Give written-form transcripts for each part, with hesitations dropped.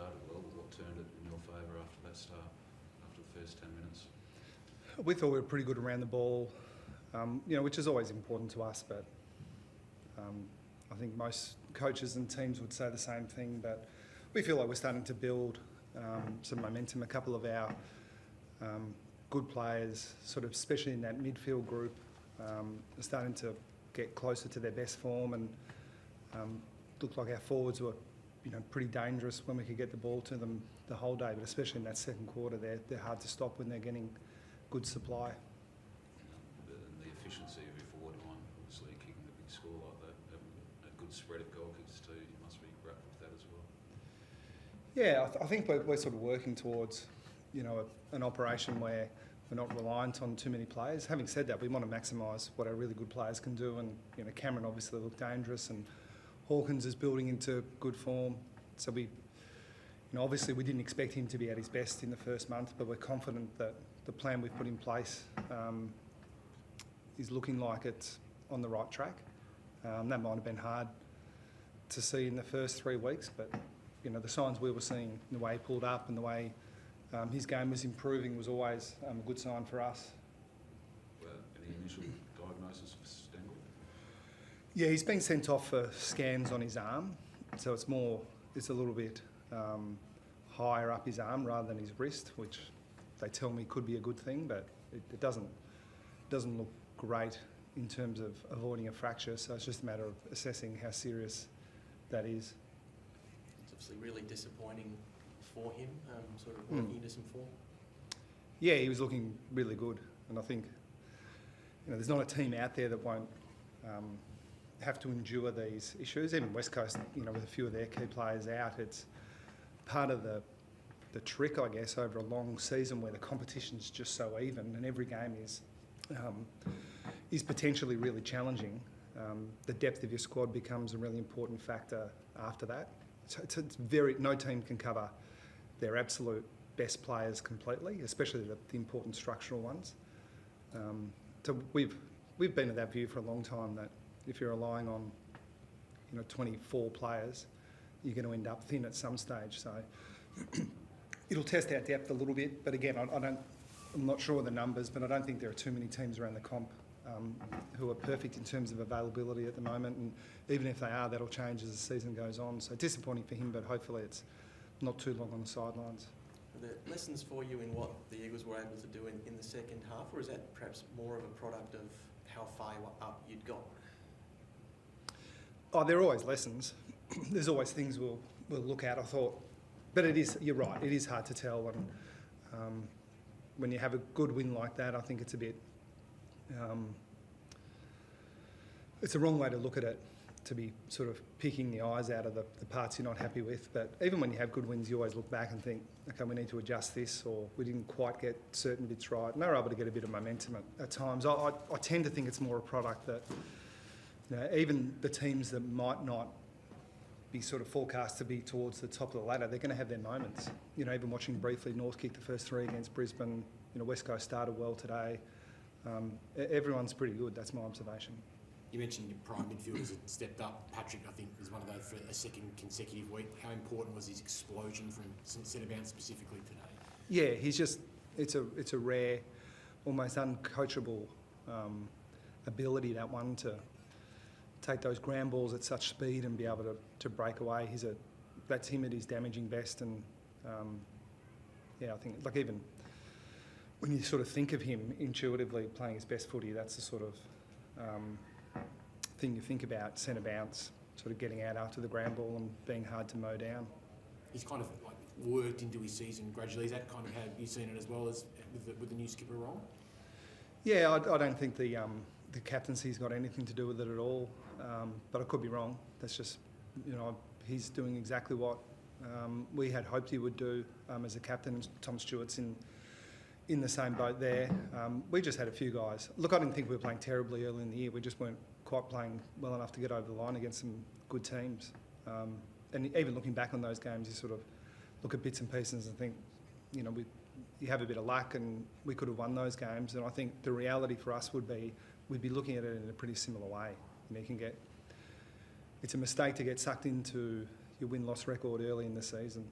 started well, but what turned it in your favour after that start, after the first 10 minutes? We thought we were pretty good around the ball, which is always important to us, but I think most coaches and teams would say the same thing, but we feel like we're starting to build some momentum. A couple of our good players, sort of especially in that midfield group, are starting to get closer to their best form, and looked like our forwards were pretty dangerous when we could get the ball to them the whole day, but especially in that second quarter, they're hard to stop when they're getting good supply. And the efficiency of your forward line, obviously kicking a big score like that, having a good spread of goal kicks too, you must be grateful for that as well. Yeah, I think we're sort of working towards, an operation where we're not reliant on too many players. Having said that, we want to maximise what our really good players can do, and Cameron obviously looked dangerous, and Hawkins is building into good form. So obviously we didn't expect him to be at his best in the first month, but we're confident that the plan we've put in place is looking like it's on the right track. That might have been hard to see in the first 3 weeks, but the signs we were seeing, the way he pulled up and the way his game was improving was always a good sign for us. Any initial diagnosis for Stengel? Yeah, he's been sent off for scans on his arm, so it's a little bit higher up his arm rather than his wrist, which they tell me could be a good thing, but it doesn't look great in terms of avoiding a fracture, so it's just a matter of assessing how serious that is. It's obviously really disappointing for him, sort of working into some form. Yeah, he was looking really good, and I think there's not a team out there that won't have to endure these issues. Even West Coast, with a few of their key players out, it's part of the trick, I guess, over a long season where the competition's just so even and every game is potentially really challenging. The depth of your squad becomes a really important factor after that. So it's no team can cover their absolute best players completely, especially the important structural ones. So we've been of that view for a long time that if you're relying on 24 players, you're going to end up thin at some stage. So it'll test our depth a little bit, but again, I'm not sure of the numbers, but I don't think there are too many teams around the comp who are perfect in terms of availability at the moment, and even if they are, that'll change as the season goes on. So disappointing for him, but hopefully it's not too long on the sidelines. Are there lessons for you in what the Eagles were able to do in the second half, or is that perhaps more of a product of how far up you'd got? Oh, there are always lessons. There's always things we'll look at, I thought. But you're right, it is hard to tell. And when you have a good win like that, I think it's a bit... it's a wrong way to look at it, to be sort of picking the eyes out of the parts you're not happy with. But even when you have good wins, you always look back and think, okay, we need to adjust this, or we didn't quite get certain bits right. And they were able to get a bit of momentum at times. I tend to think it's more a product that even the teams that might not be sort of forecast to be towards the top of the ladder, they're going to have their moments. Even watching briefly, North kick the first 3 against Brisbane. West Coast started well today. Everyone's pretty good. That's my observation. You mentioned your prime midfielders had stepped up. Patrick, I think, was one of those for a second consecutive week. How important was his explosion from centre-bounce specifically today? Yeah, he's just... It's a rare, almost uncoachable ability, that one, to take those ground balls at such speed and be able to break away. That's him at his damaging best, and I think even when you sort of think of him intuitively playing his best footy, that's the sort of thing you think about, centre bounce, sort of getting out after the ground ball and being hard to mow down. He's kind of worked into his season gradually. Is that kind of how you've seen it as well as with the new skipper role? Yeah, I don't think the captaincy's got anything to do with it at all, but I could be wrong. That's just, he's doing exactly what we had hoped he would do as a captain. Tom Stewart's in the same boat there. We just had a few guys. Look, I didn't think we were playing terribly early in the year. We just weren't quite playing well enough to get over the line against some good teams. And even looking back on those games, you sort of look at bits and pieces and think, you have a bit of luck and we could have won those games. And I think the reality for us would be, we'd be looking at it in a pretty similar way. It's a mistake to get sucked into your win-loss record early in the season.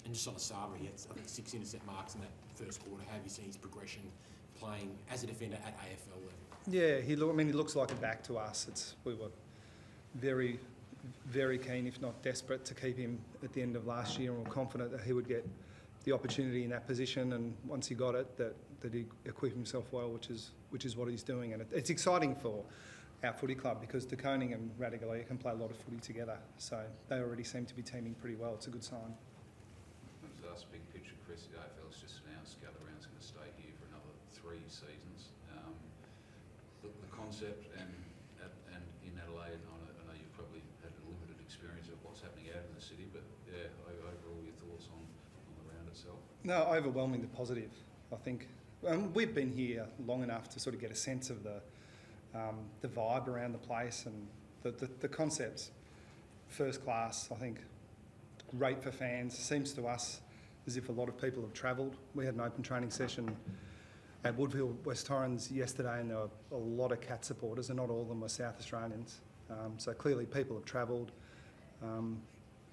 And just on Asaba, he had, I think, 6 intercept marks in that first quarter. How have you seen his progression playing as a defender at AFL level? Yeah, he looks like a back to us. We were very, very keen, if not desperate, to keep him at the end of last year, and we were confident that he would get the opportunity in that position, and once he got it, that he equipped himself well, which is what he's doing. And it's exciting for our footy club because De Koning and Radigalia can play a lot of footy together, so they already seem to be teaming pretty well. It's a good sign. It was us, big picture, Chris. The AFL's just announced Gather-Round's going to stay here for another 3 seasons. The concept and in Adelaide, I know you've probably had a limited experience of what's happening out in the city, but yeah, overall your thoughts on the round itself? No, overwhelmingly positive, I think. We've been here long enough to sort of get a sense of the vibe around the place, and the concept's first class. I think great for fans. Seems to us as if a lot of people have travelled. We had an open training session at Woodville, West Torrens yesterday, and there were a lot of Cat supporters, and not all of them were South Australians. So clearly people have travelled.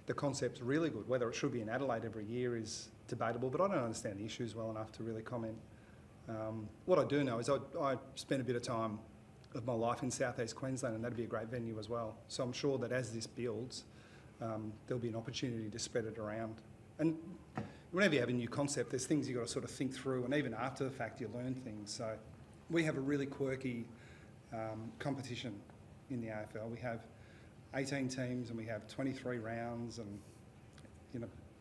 The concept's really good. Whether it should be in Adelaide every year is debatable, but I don't understand the issues well enough to really comment. What I do know is I spent a bit of time of my life in southeast Queensland, and that'd be a great venue as well. So I'm sure that as this builds, there'll be an opportunity to spread it around. And whenever you have a new concept, there's things you've got to sort of think through, and even after the fact you learn things. So we have a really quirky competition in the AFL. We have 18 teams and we have 23 rounds, and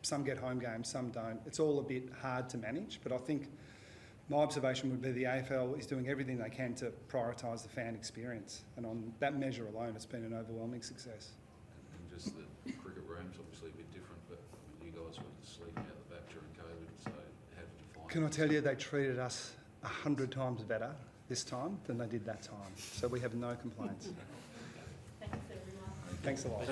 some get home games, some don't. It's all a bit hard to manage, but I think my observation would be the AFL is doing everything they can to prioritise the fan experience, and on that measure alone it's been an overwhelming success. And just the cricket room's obviously a bit different, but you guys were sleeping out the back during COVID, so how did you find it? Can I tell you, they treated us 100 times better this time than they did that time, so we have no complaints. Thanks, everyone. Thanks a lot.